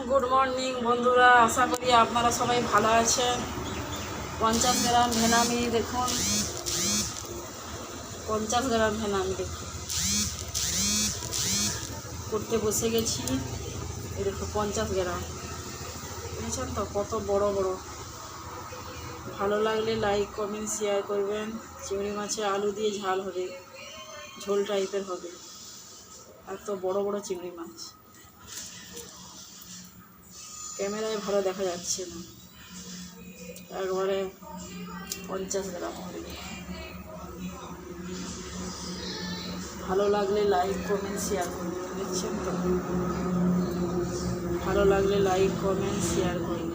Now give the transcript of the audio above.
Good morning বন্ধুরা, আশা করি আপনারা সবাই ভালো আছেন। 50 গ্রাম ভেনামি দেখুন, 50 গ্রাম ভেনামি দেখুন করতে বসে গেছি। এই দেখো 50 গ্রাম, বুঝেছেন তো কত বড় বড়। ভালো লাগলে লাইক কমেন্ট শেয়ার করবেন। চিংড়ি মাছে আলু দিয়ে ঝাল হবে, ঝোল টাইপের হবে। এত বড় বড় চিংড়ি মাছ ক্যামেরায় ভালো দেখা যাচ্ছে না, একবারে 50 গ্রাম হবে। ভালো লাগলে লাইক কমেন্ট শেয়ার করবেন, দেখছেন তো? ভালো লাগলে লাইক কমেন্ট শেয়ার করবেন।